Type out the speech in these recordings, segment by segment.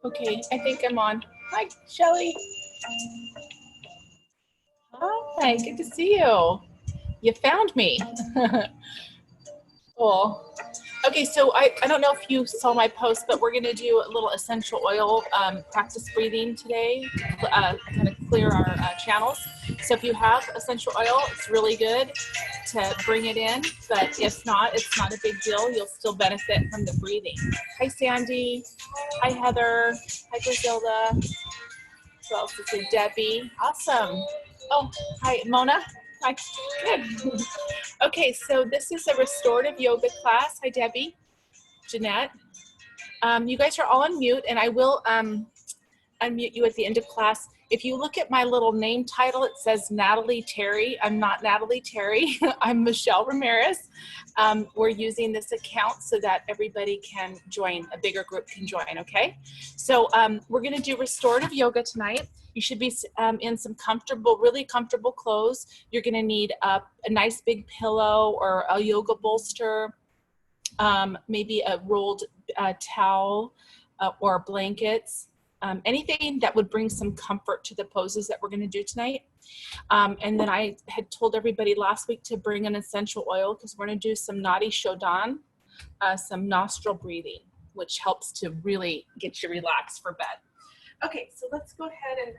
Okay, I think I'm on. Hi, Shelly. Hi, good to see you. You found me. Cool. Okay, so I don't know if you saw my post, but we're going to do a little essential oil practice breathing today to kind of clear our channels. So if you have essential oil, it's really good to bring it in, but if not, it's not a big deal. You'll still benefit from the breathing. Hi, Sandy. Hi, Heather. Hi, Griselda. Who else is here? Debbie. Awesome. Oh, hi, Mona. Hi. Good. Okay, so this is a restorative yoga class. Hi, Debbie. Jeanette. You guys are all on mute, and I will unmute you at the end of class. If you look at my little name title, it says Natalie Terry. I'm not Natalie Terry. I'm Michelle Ramirez. We're using this account so that everybody can join, a bigger group can join, okay? So we're going to do restorative yoga tonight. You should be in some comfortable, really comfortable clothes. You're going to need a nice big pillow or a yoga bolster, maybe a rolled towel or blankets. Anything that would bring some comfort to the poses that we're going to do tonight. And then I had told everybody last week to bring an essential oil because we're going to do some Nadi Shodhan, some nostril breathing, which helps to really get you relaxed for bed. Okay, so let's go ahead and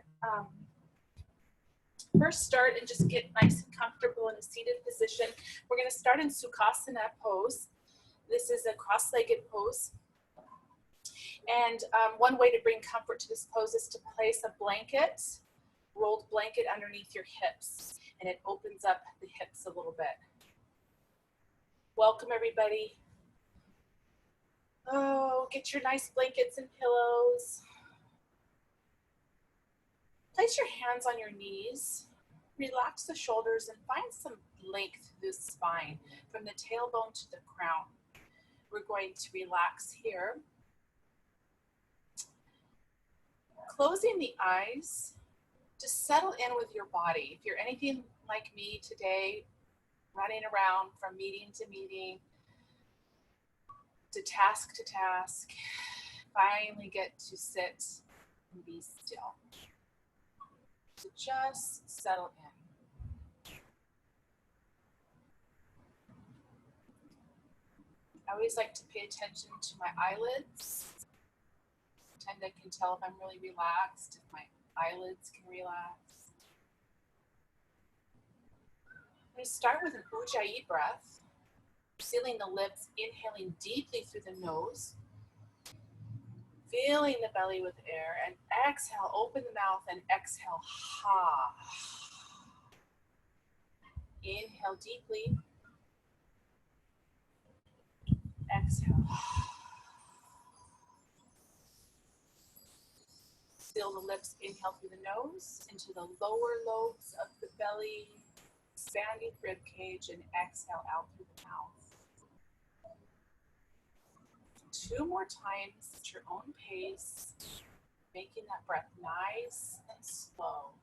first start and just get nice and comfortable in a seated position. We're going to start in Sukhasana pose. This is a cross-legged pose. And one way to bring comfort to this pose is to place a blanket, rolled blanket underneath your hips, and it opens up the hips a little bit. Welcome, everybody. Oh, get your nice blankets and pillows. Place your hands on your knees. Relax the shoulders and find some length through the spine from the tailbone to the crown. We're going to relax here. Closing the eyes, just settle in with your body. If you're anything like me today, running around from meeting to meeting, to task, finally get to sit and be still. So just settle in. I always like to pay attention to my eyelids. Sometimes I can tell if I'm really relaxed, if my eyelids can relax. I'm going to start with an Ujjayi breath, sealing the lips, inhaling deeply through the nose, filling the belly with air, and exhale, open the mouth and exhale, ha. Inhale deeply, exhale. Seal the lips, inhale through the nose, into the lower lobes of the belly, expanding rib cage, and exhale out through the mouth. 2 more times at your own pace, making that breath nice and slow.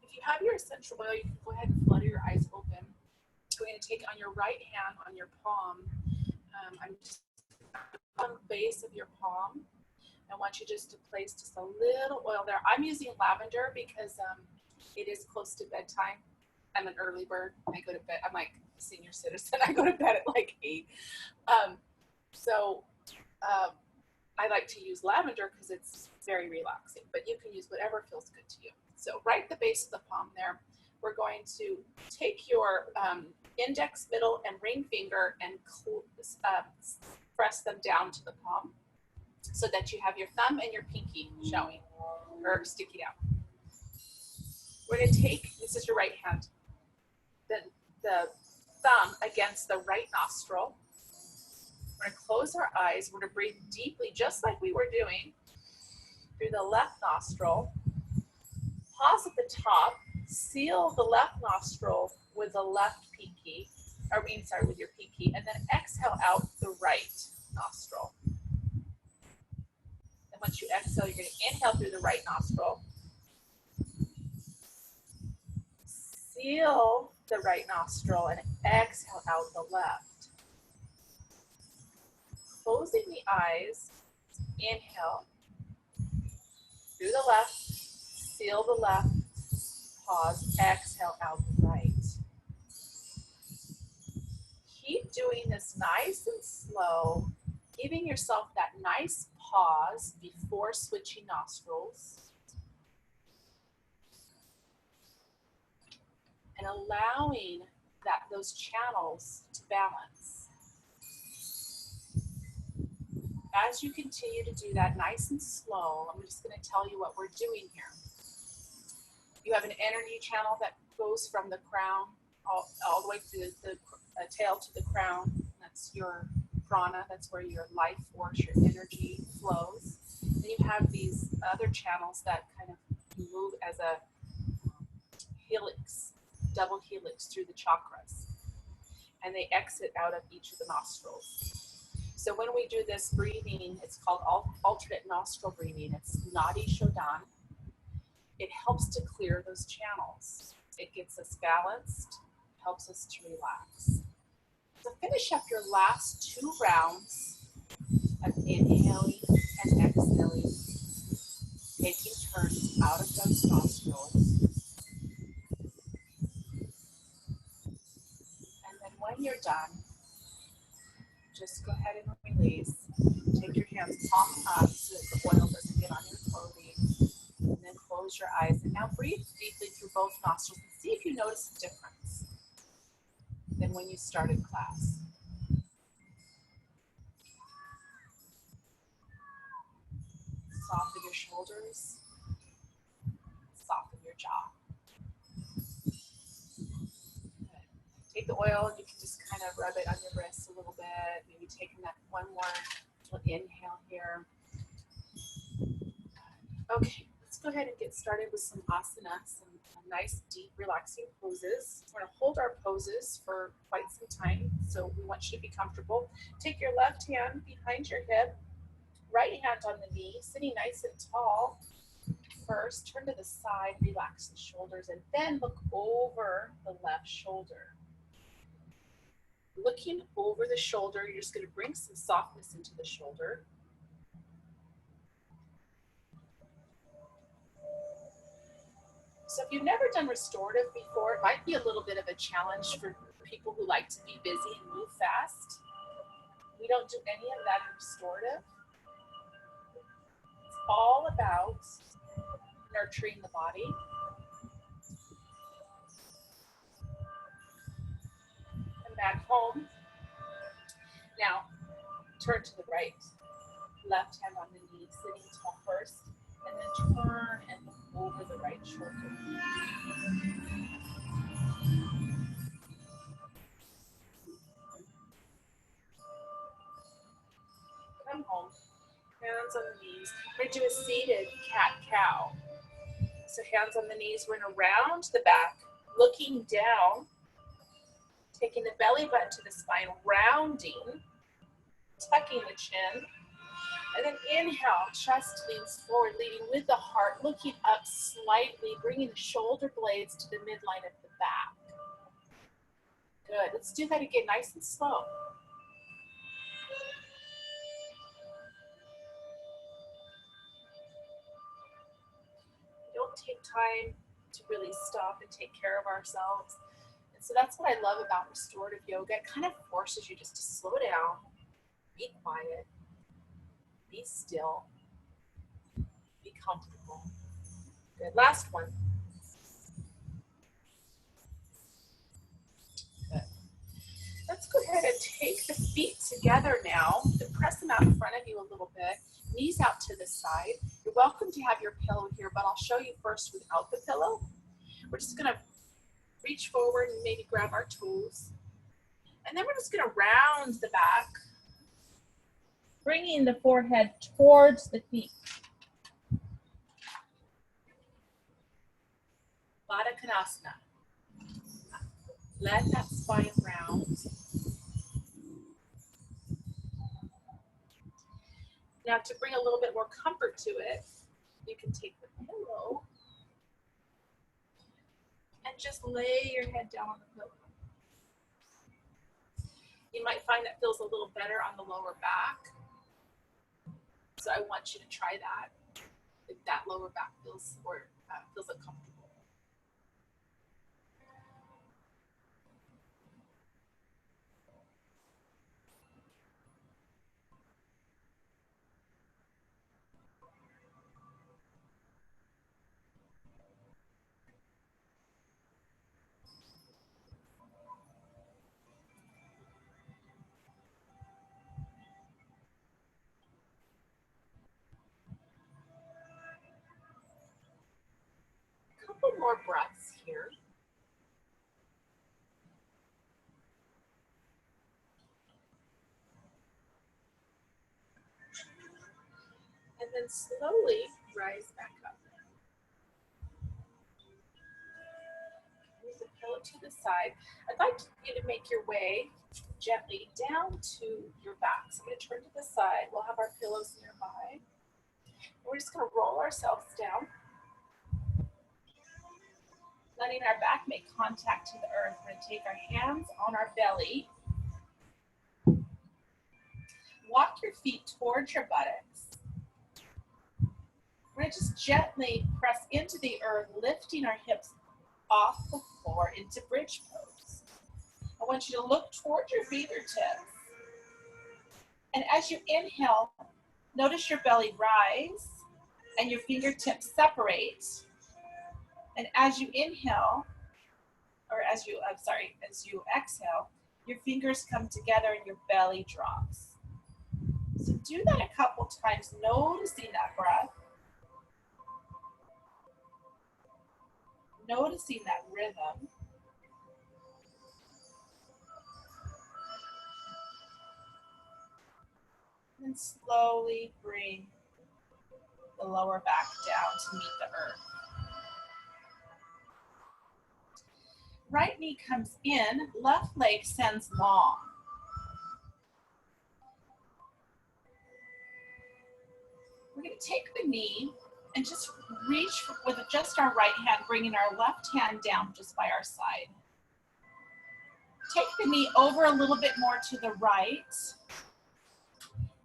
If you have your essential oil, you can go ahead and flutter your eyes open. We're going to take on your right hand on your palm. I'm just on the base of your palm. I want you just to place just a little oil there. I'm using lavender because it is close to bedtime. I'm an early bird. I go to bed. I'm like a senior citizen. I go to bed at like 8. I like to use lavender because it's very relaxing, but you can use whatever feels good to you. So right at the base of the palm there, we're going to take your index, middle, and ring finger and press them down to the palm so that you have your thumb and your pinky showing or sticking out. We're going to take, this is your right hand, the thumb against the right nostril. We're going to close our eyes. We're going to breathe deeply, just like we were doing, through the left nostril. Pause at the top. Seal the left nostril with the left pinky, with your pinky, and then exhale out the right nostril. And once you exhale, you're going to inhale through the right nostril. seal the right nostril and exhale out the left. Closing the eyes, inhale through the left, seal the left, pause, exhale out the right. Keep doing this nice and slow, giving yourself that nice pause before switching nostrils. And allowing those channels to balance. As you continue to do that nice and slow, I'm just going to tell you what we're doing here. You have an energy channel that goes from the crown all the way through the tail to the crown. That's your prana, that's where your life force, your energy flows. Then you have these other channels that kind of move as a helix, double helix through the chakras. And they exit out of each of the nostrils. So when we do this breathing, it's called alternate nostril breathing. It's Nadi Shodhan. It helps to clear those channels. It gets us balanced, helps us to relax. So finish up your last 2 rounds of inhaling and exhaling, taking turns out of those nostrils. And then when you're done, just go ahead and release. Take your hands palm up so that the oil doesn't get on your clothing. And then close your eyes. And now breathe deeply through both nostrils and see if you notice a difference than when you started class. Soften your shoulders. Soften your jaw. Good. Take the oil and you can just kind of rub it on your wrist a little bit. Maybe taking that one more inhale here. Okay, let's go ahead and get started with some asanas, some nice, deep, relaxing poses. We're going to hold our poses for quite some time, so we want you to be comfortable. Take your left hand behind your hip, right hand on the knee, sitting nice and tall. First, turn to the side, relax the shoulders, and then look over the left shoulder. Looking over the shoulder, you're just going to bring some softness into the shoulder. So if you've never done restorative before, it might be a little bit of a challenge for people who like to be busy and move fast. We don't do any of that in restorative. It's all about nurturing the body. Come back home. Now, turn to the right. Left hand on the knee, sitting tall first, and then turn and look over the right shoulder. Come home, hands on the knees. We're going to do a seated cat-cow. So hands on the knees, we're going to round the back, looking down, taking the belly button to the spine, rounding, tucking the chin. And then inhale, chest leans forward, leading with the heart, looking up slightly, bringing the shoulder blades to the midline of the back. Good, let's do that again, nice and slow. We don't take time to really stop and take care of ourselves. And so that's what I love about restorative yoga. It kind of forces you just to slow down, be quiet, be still, be comfortable. Good, last one. Good. Let's go ahead and take the feet together now. Press them out in front of you a little bit. Knees out to the side. You're welcome to have your pillow here, but I'll show you first without the pillow. We're just gonna reach forward and maybe grab our toes. And then we're just gonna round the back, bringing the forehead towards the feet. Baddha Konasana. Let that spine round. Now to bring a little bit more comfort to it, you can take the pillow And just lay your head down on the pillow. You might find that feels a little better on the lower back. So I want you to try that if that lower back feels feels uncomfortable. A couple more breaths here. And then slowly rise back up. Move the pillow to the side. I'd like you to make your way gently down to your back. So I'm going to turn to the side. We'll have our pillows nearby. We're just going to roll ourselves down, letting our back make contact to the earth. We're going to take our hands on our belly. Walk your feet towards your buttocks. We're going to just gently press into the earth, lifting our hips off the floor into bridge pose. I want you to look towards your fingertips. And as you inhale, notice your belly rise and your fingertips separate. And as you inhale, or as you exhale, your fingers come together and your belly drops. So do that a couple times, noticing that breath. Noticing that rhythm. And slowly bring the lower back down to meet the earth. Right knee comes in, left leg sends long. We're going to take the knee and just reach with just our right hand, bringing our left hand down just by our side. Take the knee over a little bit more to the right.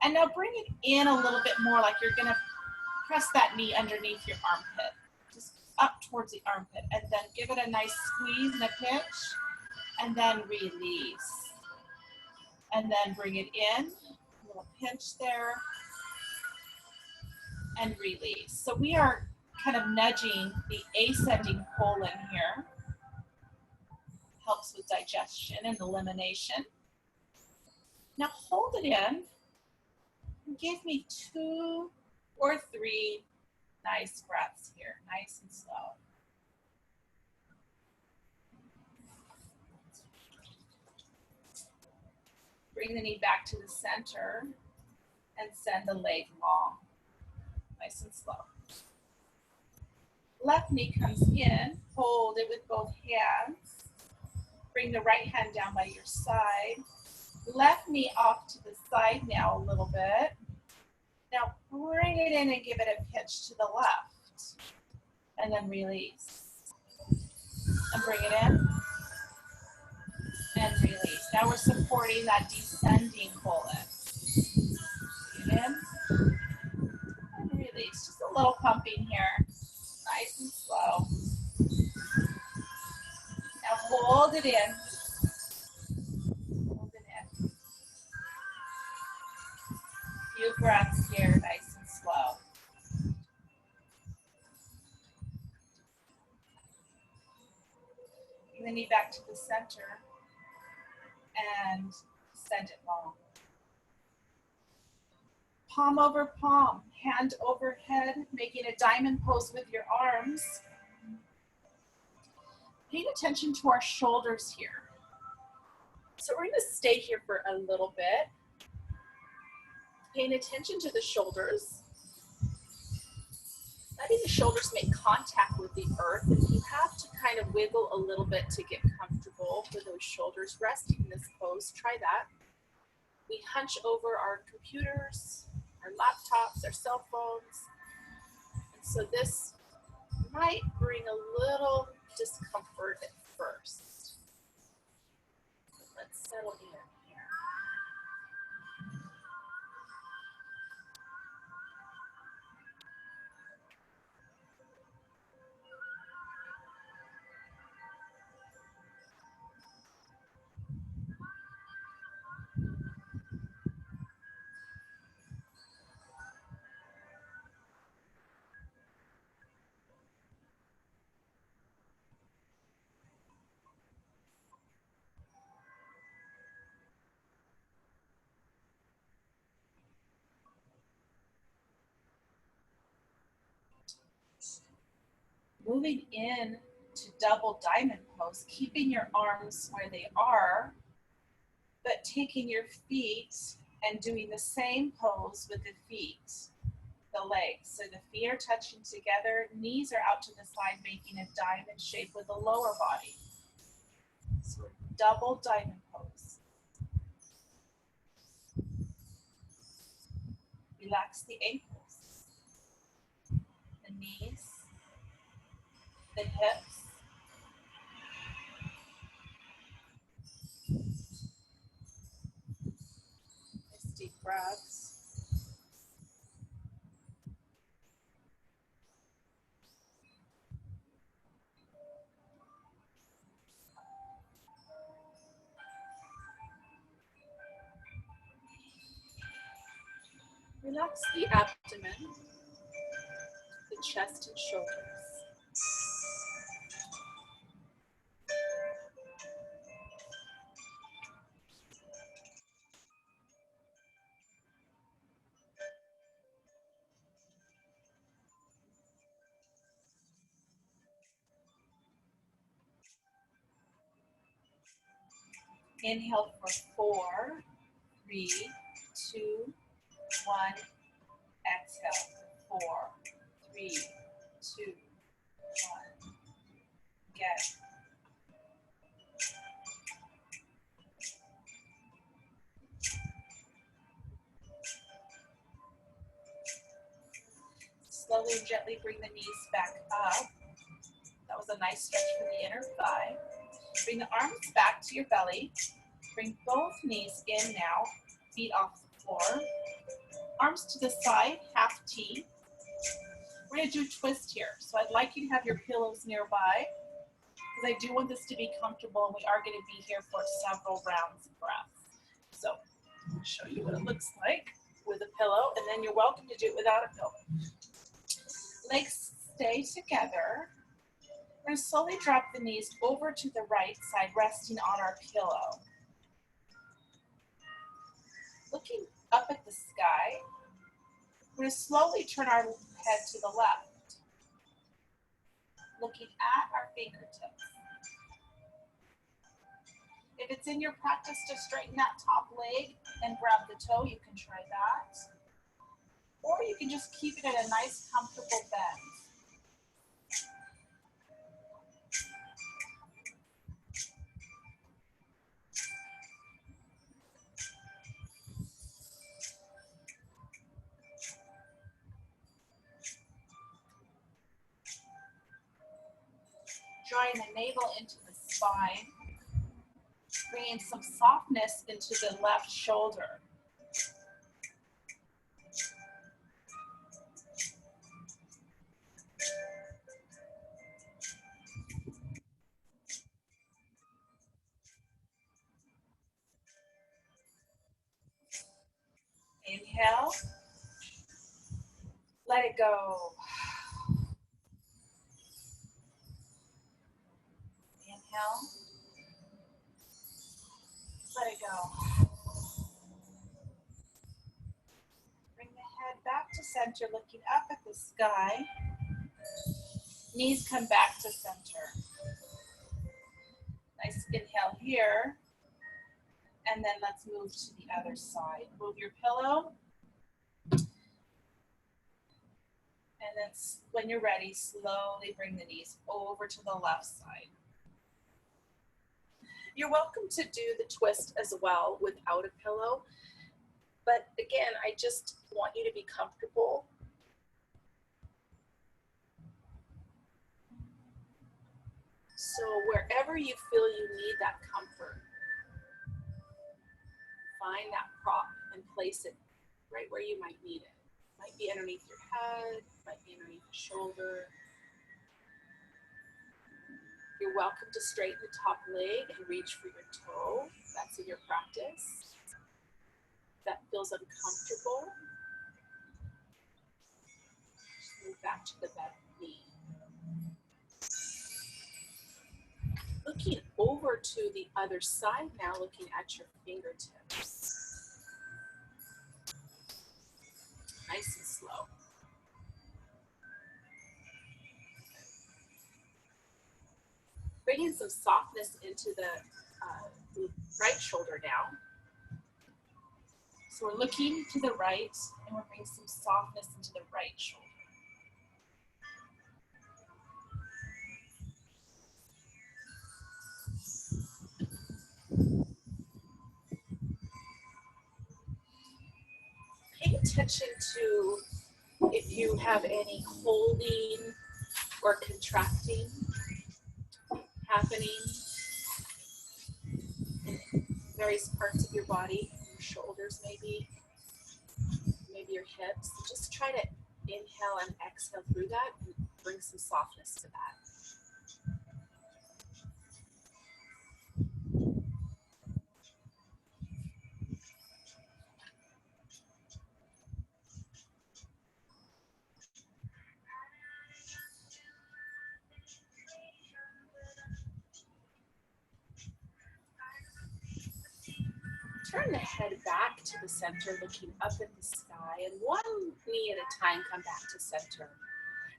And now bring it in a little bit more, like you're going to press that knee underneath your armpit. Just up towards the armpit. And then give it a nice squeeze and a pinch. And then release. And then bring it in. A little pinch there. And release. So we are kind of nudging the ascending colon here. Helps with digestion and elimination. Now hold it in. And give me 2 or 3 nice breaths here, nice and slow. Bring the knee back to the center and send the leg long, nice and slow. Left knee comes in, hold it with both hands. Bring the right hand down by your side. Left knee off to the side now a little bit. Now bring it in and give it a pinch to the left. And then release. And bring it in. And release. Now we're supporting that descending colon. Bring it in. And release. Just a little pumping here. Nice and slow. Now hold it in. Hold it in. Few breaths here, nice and slow. Bring the knee back to the center and send it long. Palm over palm, hand overhead, making a diamond pose with your arms. Paying attention to our shoulders here. So we're going to stay here for a little bit. Paying attention to the shoulders. Letting the shoulders make contact with the earth. And you have to kind of wiggle a little bit to get comfortable with those shoulders. Resting in this pose, try that. We hunch over our computers, our laptops, our cell phones. And so this might bring a little discomfort at first. Let's settle in here. Moving in to double diamond pose, keeping your arms where they are, but taking your feet and doing the same pose with the feet, the legs. So the feet are touching together, knees are out to the side, making a diamond shape with the lower body. So double diamond pose. Relax the ankles, the knees, the hips. Nice deep breaths. Relax the abdomen, the chest and shoulders. Inhale for 4, 3, 2, 1. Exhale. 4, 3, 2, 1. Again. Slowly and gently bring the knees back up. That was a nice stretch for the inner thigh. Bring the arms back to your belly. Bring both knees in now, feet off the floor. Arms to the side, half T. We're going to do a twist here. So I'd like you to have your pillows nearby because I do want this to be comfortable, and we are going to be here for several rounds of breath. So I'll show you what it looks like with a pillow, and then you're welcome to do it without a pillow. Legs stay together. We're going to slowly drop the knees over to the right side, resting on our pillow. Looking up at the sky, we're going to slowly turn our head to the left, looking at our fingertips. If it's in your practice to straighten that top leg and grab the toe, you can try that. Or you can just keep it at a nice, comfortable bend. Drawing the navel into the spine, bringing some softness into the left shoulder. Inhale, let it go. Inhale, let it go. Bring the head back to center, looking up at the sky. Knees come back to center. Nice inhale here. And then let's move to the other side. Move your pillow. And then when you're ready, slowly bring the knees over to the left side. You're welcome to do the twist as well without a pillow. But again, I just want you to be comfortable. So wherever you feel you need that comfort, find that prop and place it right where you might need it. Might be underneath your head, might be underneath your shoulder. You're welcome to straighten the top leg and reach for your toe. That's in your practice. If that feels uncomfortable, just move back to the bent knee. Looking over to the other side now, looking at your fingertips. Nice and slow. Bringing some softness into the right shoulder now. So we're looking to the right and we're bringing some softness into the right shoulder. Pay attention to if you have any holding or contracting happening in various parts of your body, your shoulders maybe your hips. Just try to inhale and exhale through that and bring some softness to that. Turn the head back to the center, looking up at the sky, and one knee at a time come back to center.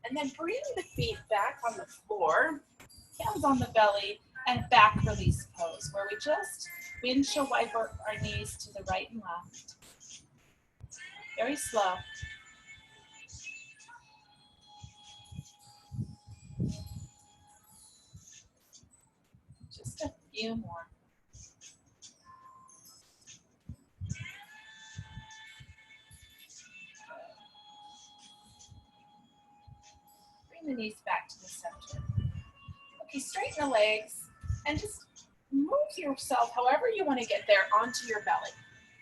And then bring the feet back on the floor, hands on the belly, and back release pose, where we just windshield wiper our knees to the right and left. Very slow. Just a few more. Bring the knees back to the center. Okay, straighten the legs and just move yourself however you want to get there onto your belly.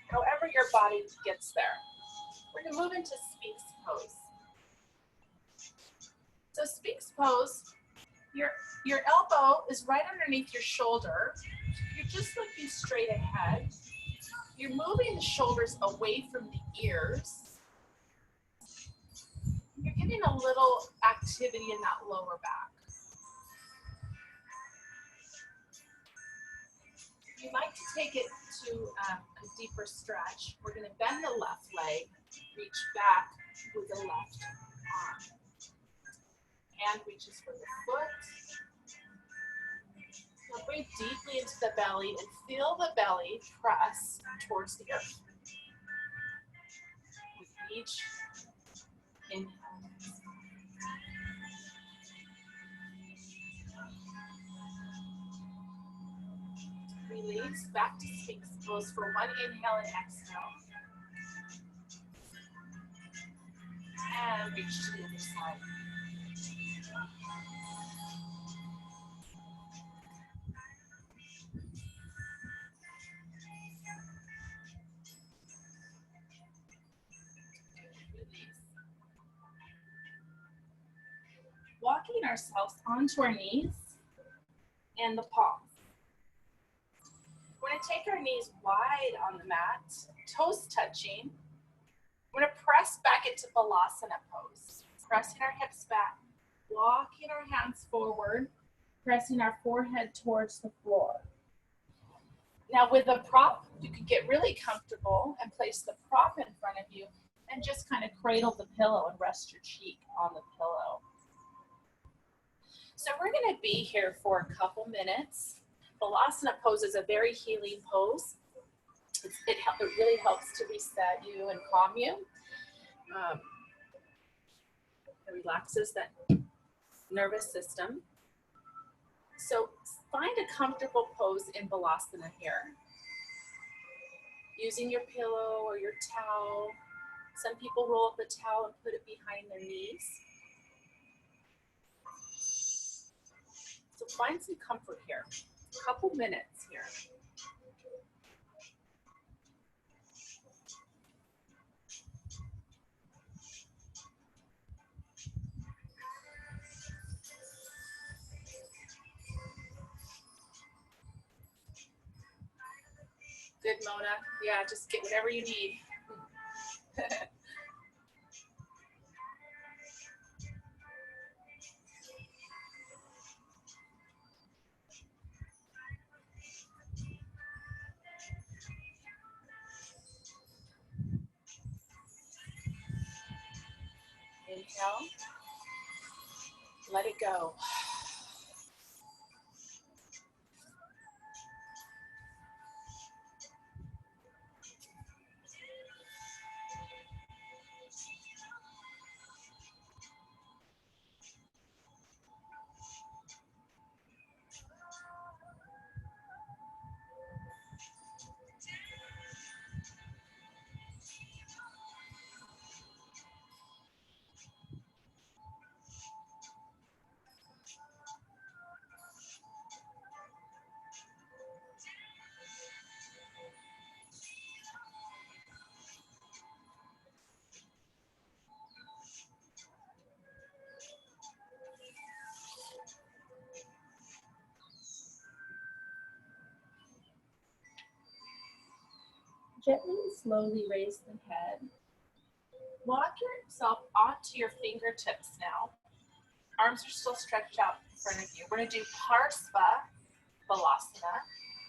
However your body gets there. We're going to move into Sphinx pose. So Sphinx pose, your elbow is right underneath your shoulder. You're just looking straight ahead. You're moving the shoulders away from the ears. You're getting a little activity in that lower back. If you'd like to take it to a deeper stretch, we're going to bend the left leg, reach back with the left arm. Hand reaches for the foot. Now breathe deeply into the belly and feel the belly press towards the earth. With each inhale. Release back to Sphinx pose for one inhale and exhale. And reach to the other side. Release. Walking ourselves onto our knees and the palms. We're going to take our knees wide on the mat, toes touching. We're going to press back into Balasana pose. Pressing our hips back, walking our hands forward, pressing our forehead towards the floor. Now with a prop, you can get really comfortable and place the prop in front of you and just kind of cradle the pillow and rest your cheek on the pillow. So we're going to be here for a couple minutes. Balasana pose is a very healing pose. It really helps to reset you and calm you. It relaxes that nervous system. So find a comfortable pose in Balasana here. Using your pillow or your towel. Some people roll up the towel and put it behind their knees. So find some comfort here. A couple minutes here. Good, Mona. Yeah, just get whatever you need. Inhale. Let it go. Gently and slowly raise the head. Walk yourself onto your fingertips now. Arms are still stretched out in front of you. We're going to do Parsva Balasana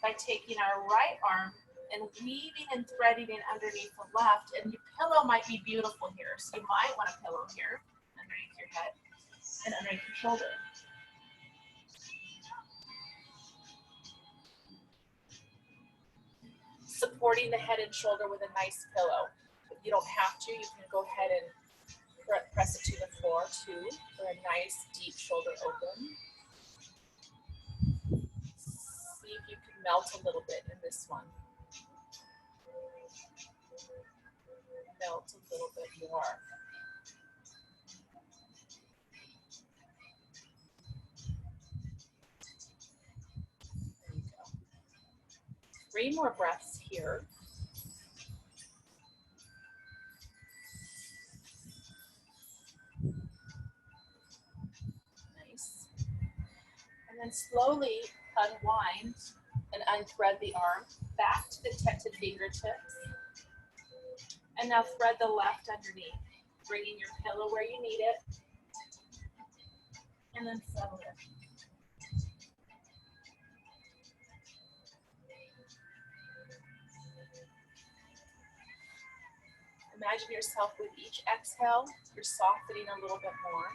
by taking our right arm and weaving and threading it underneath the left. And your pillow might be beautiful here. So you might want a pillow here underneath your head and underneath your shoulder. Supporting the head and shoulder with a nice pillow. If you don't have to, you can go ahead and press it to the floor too for a nice deep shoulder open. See if you can melt a little bit in this one. Melt a little bit more. There you go. 3 more breaths here. Nice. And then slowly unwind and unthread the arm back to the tented fingertips. And now thread the left underneath, bringing your pillow where you need it. And then settle it. Imagine yourself with each exhale, you're softening a little bit more,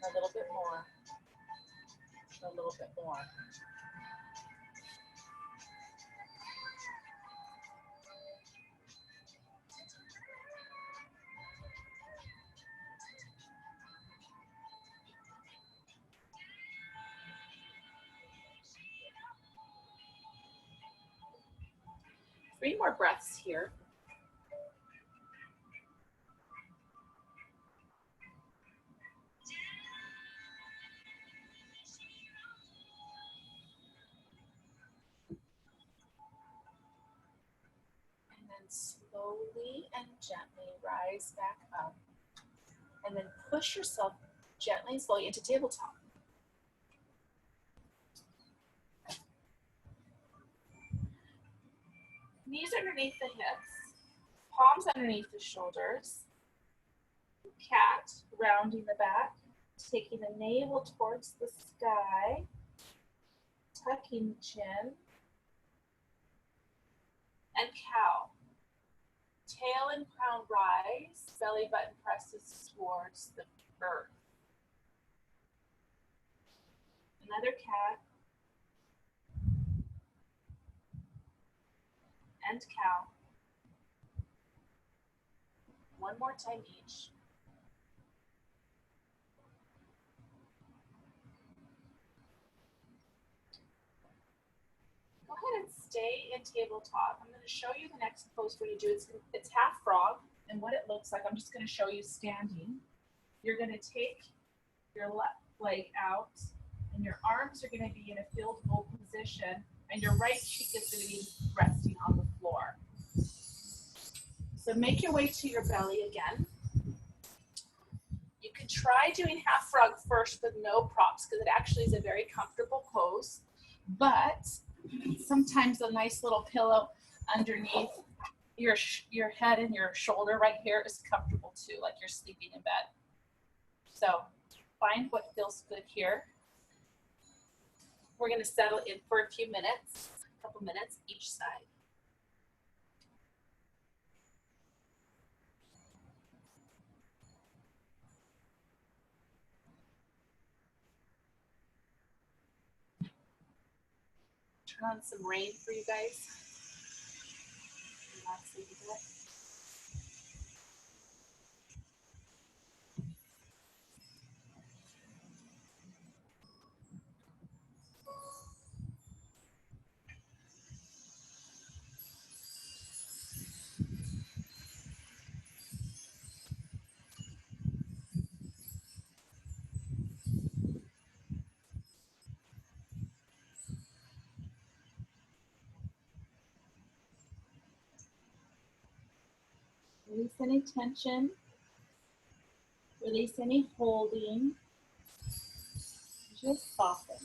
a little bit more, a little bit more. Three more breaths here. Slowly and gently rise back up, and then push yourself gently and slowly into tabletop. Knees underneath the hips, palms underneath the shoulders, cat, rounding the back, taking the navel towards the sky, tucking the chin, and cow. Tail and crown rise, belly button presses towards the earth. Another cat. And cow. One more time each. Go ahead and stay in tabletop. I'm going to show you the next pose where you do it's half frog, and what it looks like. I'm just going to show you standing. You're going to take your left leg out and your arms are going to be in a field goal position, and your right cheek is going to be resting on the floor. So make your way to your belly again. You can try doing half frog first with no props because it actually is a very comfortable pose, but sometimes a nice little pillow underneath your head and your shoulder right here is comfortable too, like you're sleeping in bed. So find what feels good here. We're going to settle in for a few minutes, a couple minutes each side. Turn on some rain for you guys. Relax a little bit. Release any tension. Release any holding. Just soften.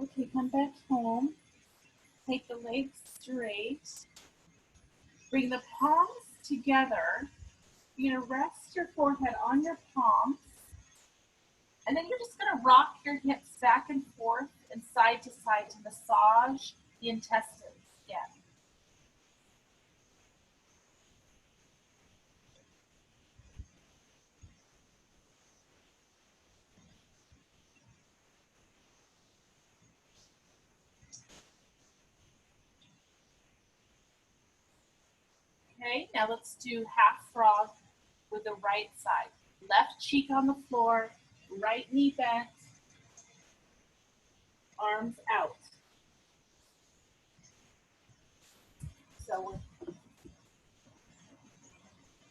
Okay, come back home. Take the legs straight. Bring the palms together. You're going to rest your forehead on your palms. And then you're just going to rock your hips back and forth and side to side to massage the intestines again. Okay, now let's do half frog with the right side. Left cheek on the floor, right knee bent, arms out. So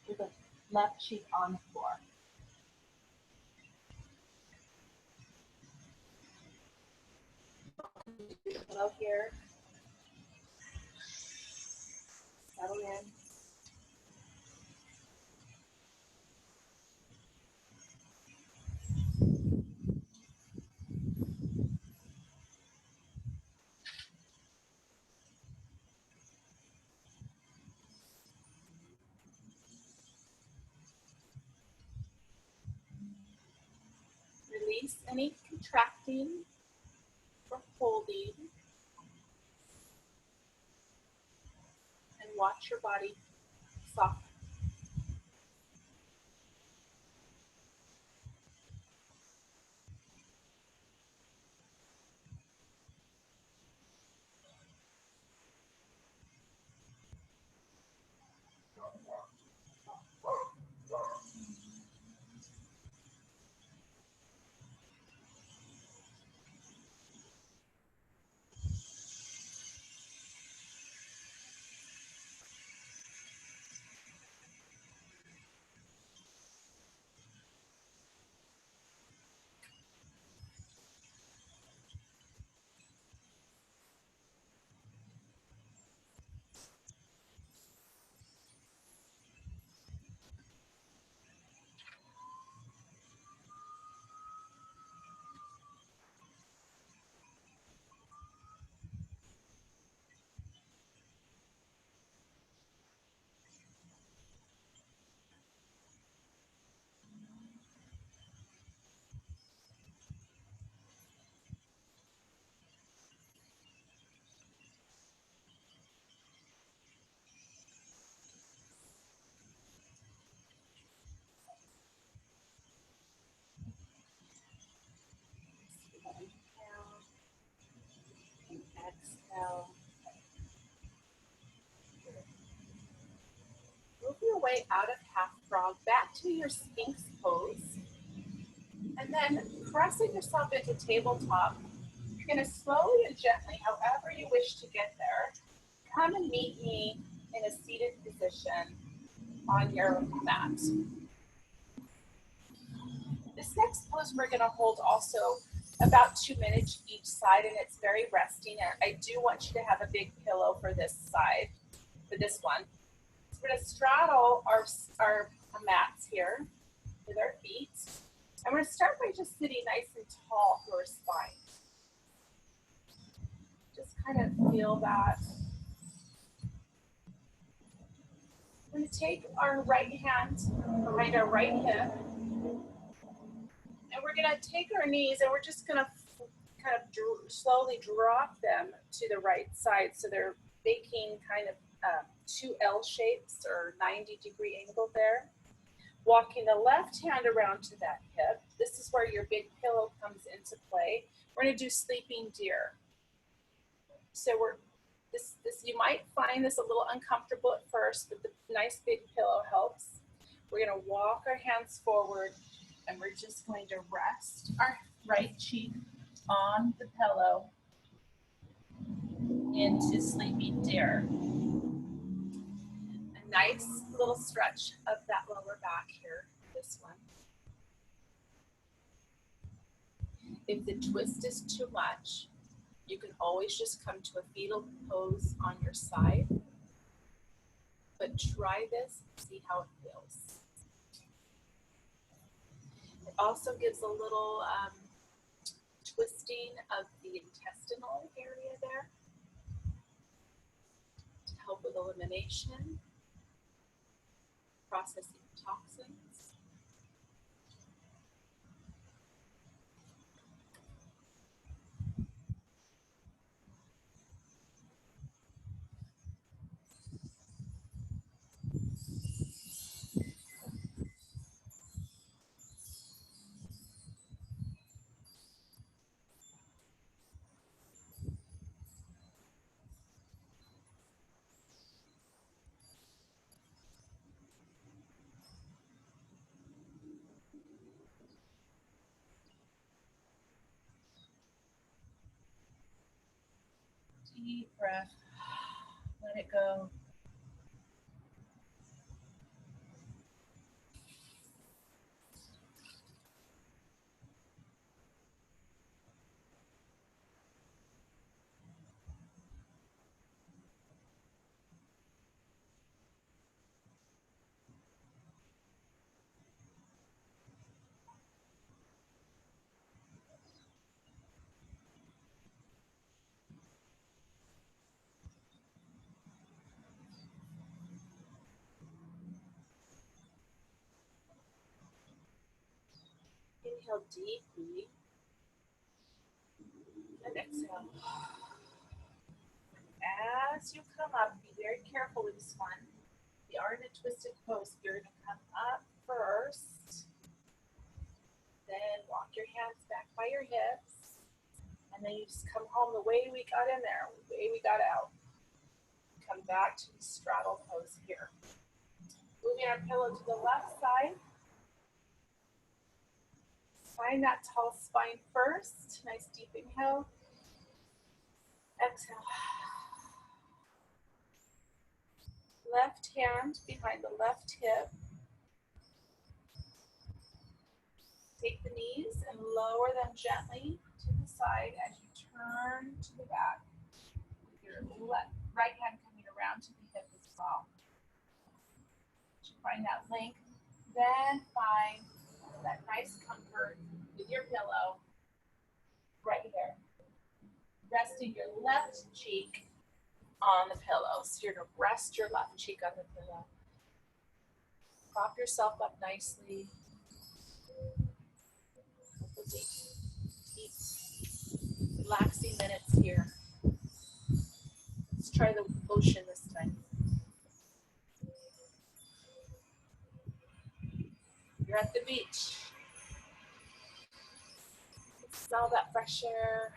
with the left cheek on the floor. Hello here. Settle in. Release any contracting or holding. And watch your body soften. way out of half frog back to your Sphinx pose. And then pressing yourself into tabletop, you're going to slowly and gently, however you wish to get there, come and meet me in a seated position on your mat. This next pose we're going to hold also about 2 minutes each side, and it's very resting. I do want you to have a big pillow for this side, for this one. So we're going to straddle our mats here with our feet. And we're going to start by just sitting nice and tall through our spine. Just kind of feel that. We're going to take our right hand behind our right hip. And we're going to take our knees and we're just going to kind of slowly drop them to the right side. So they're making kind of two L shapes or 90-degree angle there. Walking the left hand around to that hip. This is where your big pillow comes into play. We're going to do sleeping deer. So you might find this a little uncomfortable at first, but the nice big pillow helps. We're going to walk our hands forward and we're just going to rest our right cheek on the pillow into sleeping deer. A nice little stretch of that lower back here, this one. If the twist is too much, you can always just come to a fetal pose on your side, but try this, see how it feels. It also gives a little twisting of the intestinal area there to help with elimination, processing toxins. Deep breath, let it go. Inhale deeply and exhale. As you come up, be very careful with this one. We are in a twisted pose. You're going to come up first, then walk your hands back by your hips, and then you just come home the way we got in there, the way we got out. Come back to the straddle pose here. Moving our pillow to the left side. Find that tall spine first. Nice deep inhale. Exhale. Left hand behind the left hip. Take the knees and lower them gently to the side as you turn to the back. With your right hand coming around to the hip as well. Find that length. Then find that nice comfort with your pillow right here. Resting your left cheek on the pillow. So you're going to rest your left cheek on the pillow. Prop yourself up nicely. Deep, relaxing minutes here. Let's try the ocean this time. You're at the beach. Smell that fresh air.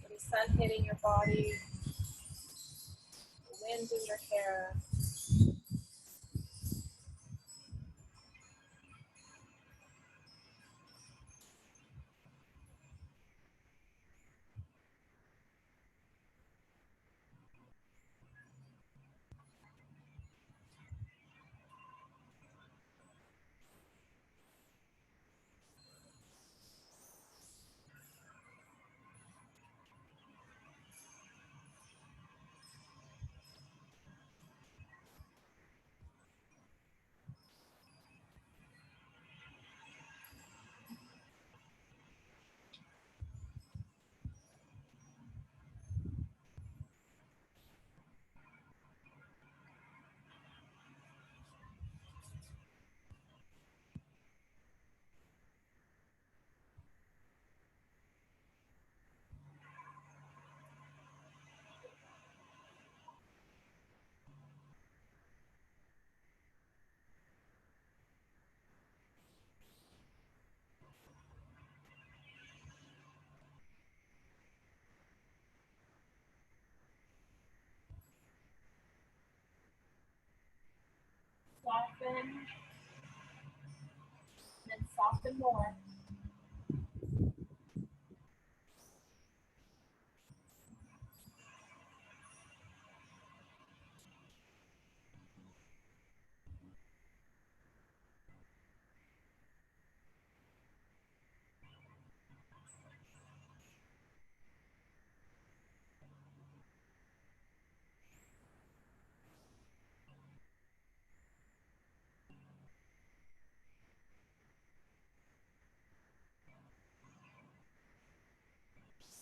The sun hitting your body. The Wind in your hair. Soften, and then soften more.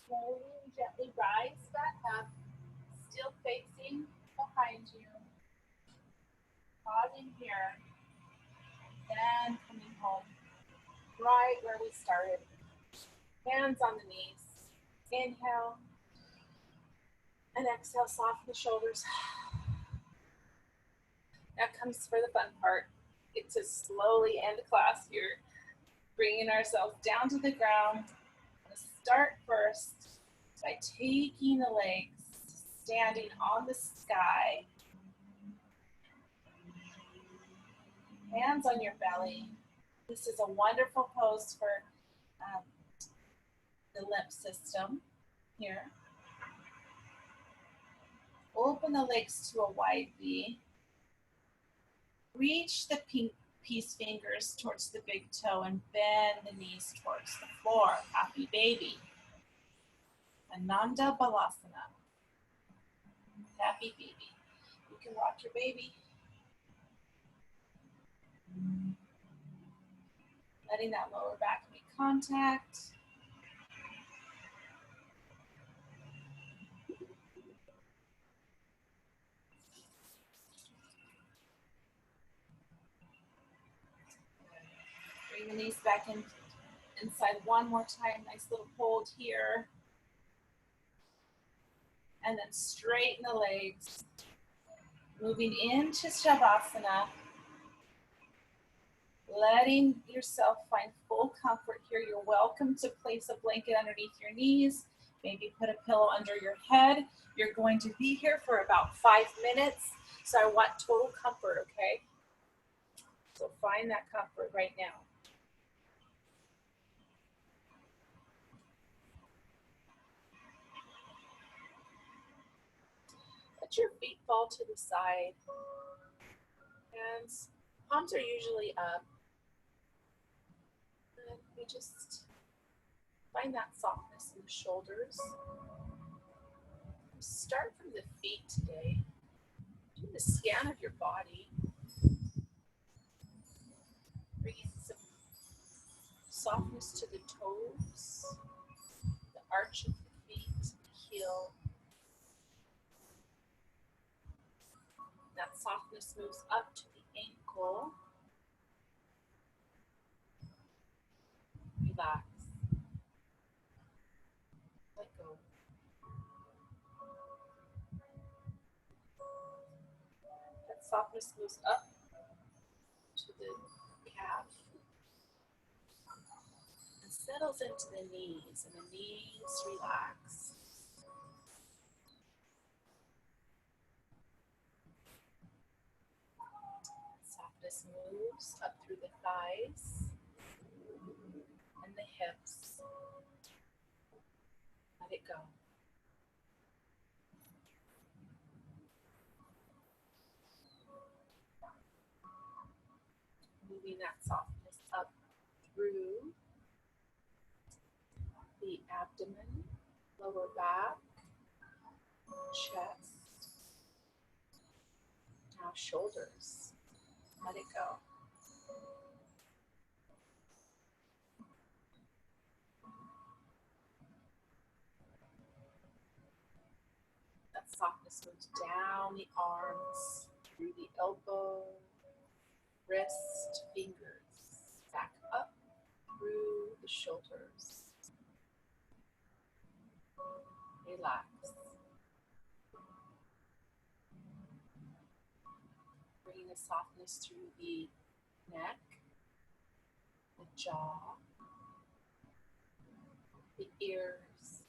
Slowly and gently rise back up, still facing behind you. Pausing here, and coming home. Right where we started. Hands on the knees. Inhale, and exhale, soften the shoulders. Now comes for the fun part. Get to slowly end class here. Bringing ourselves down to the ground. I'm going to start first by taking the legs, standing on the sky. Hands on your belly. This is a wonderful pose for the lymph system here. Open the legs to a wide V. Reach the peace fingers towards the big toe and bend the knees towards the floor. Happy baby. Ananda Balasana. Happy baby. You can rock your baby. Letting that lower back make contact. Bring the knees back in, inside one more time. Nice little hold here. And then straighten the legs. Moving into Shavasana. Letting yourself find full comfort here. You're welcome to place a blanket underneath your knees. Maybe put a pillow under your head. You're going to be here for about 5 minutes. So I want total comfort, okay? So find that comfort right now. Let your feet fall to the side. Hands, palms are usually up. And we just find that softness in the shoulders. Start from the feet today. Do the scan of your body. Bringing some softness to the toes, the arch of the feet, the heel. That softness moves up to the ankle. Relax. Let go. That softness moves up to the calf and settles into the knees, and the knees relax. Softness moves up through the thighs and the hips. Let it go. Moving that softness up through the abdomen, lower back, chest, now shoulders. Let it go. That softness moves down the arms, through the elbow, wrist, fingers, back up through the shoulders. Relax. Bringing the softness through the neck, the jaw, the ears,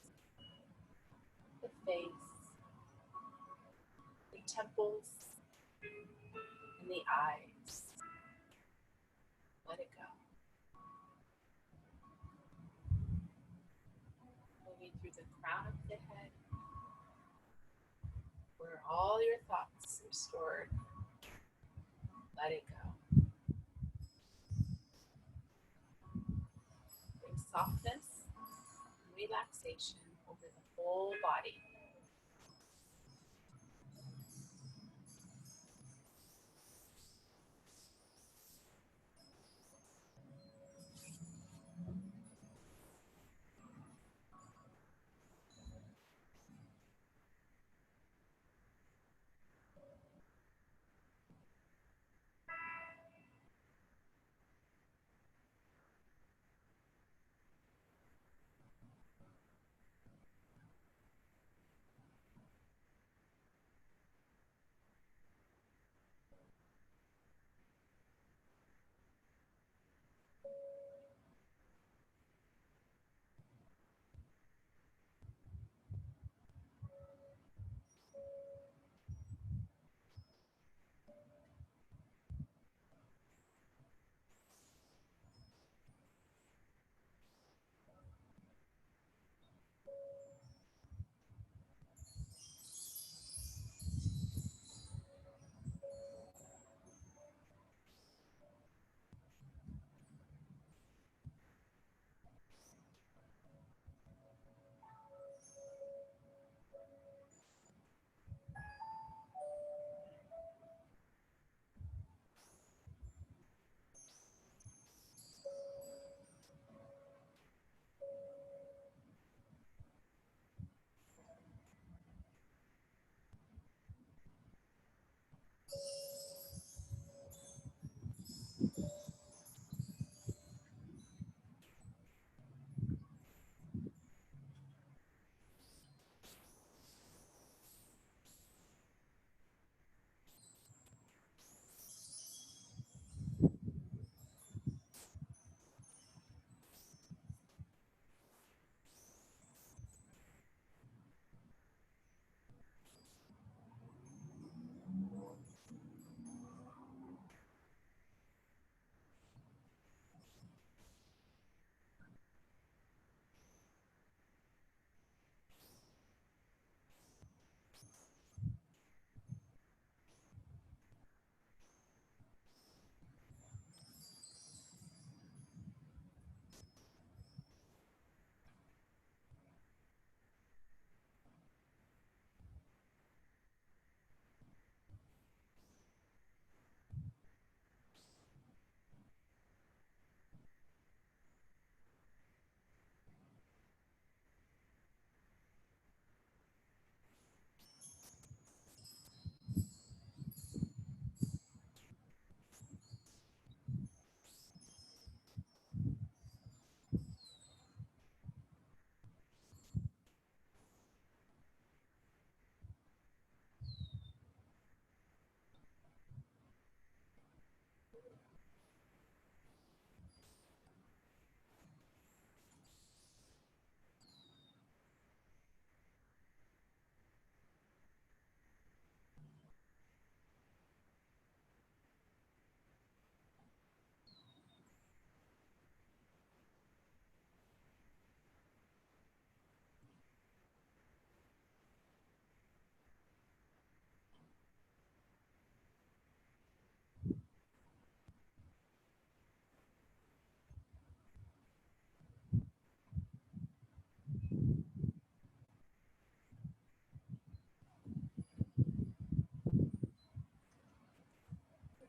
the face, the temples, and the eyes. Let it go. Moving through the crown of the head, where all your thoughts are stored. Let it go. Bring softness and relaxation over the whole body.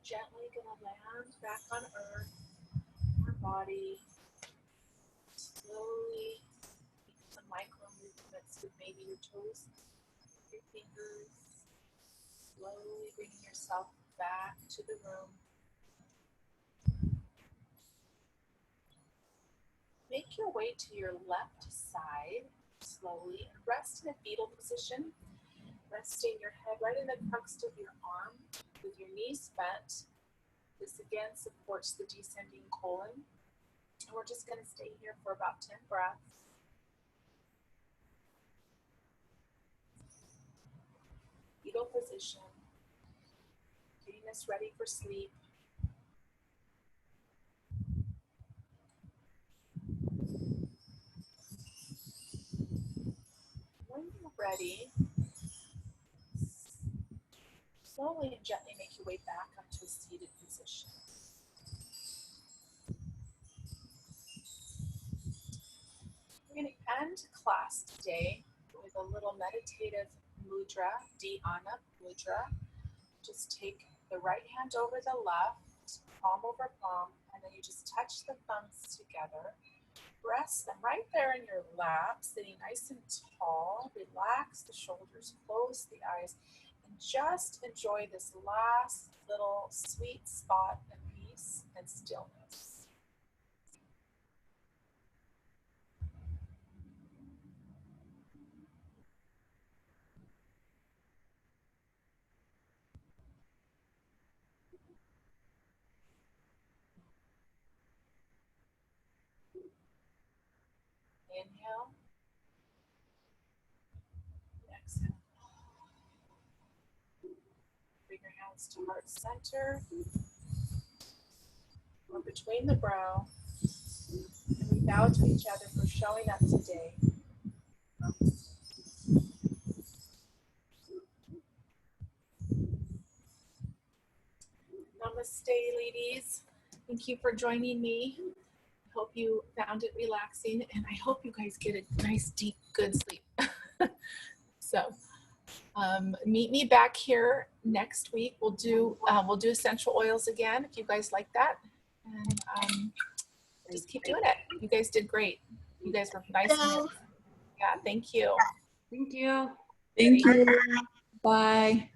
gently gonna land back on earth, our body. Slowly make some micro movements with maybe your toes, your fingers. Slowly bringing yourself back to the room. Make your way to your left side slowly and rest in a fetal position. Resting your head right in the crux of your arm with your knees bent. This again supports the descending colon. And we're just going to stay here for about 10 breaths. Fetal position. Getting us ready for sleep. When you're ready, slowly and gently make your way back onto a seated position. We're going to end class today with a little meditative mudra, dhyana mudra. Just take the right hand over the left, palm over palm, and then you just touch the thumbs together. Rest them right there in your lap, sitting nice and tall. Relax the shoulders, close the eyes, and just enjoy this last little sweet spot of peace and stillness. Inhale. Exhale. Bring your hands to heart center or between the brow. And we bow to each other for showing up today. Namaste, ladies. Thank you for joining me. Hope you found it relaxing, and I hope you guys get a nice, deep, good sleep. So, meet me back here next week. We'll do essential oils again if you guys like that, and just keep doing it. You guys did great. You guys were nice. Yeah, thank you. Thank you. Thank you. Bye.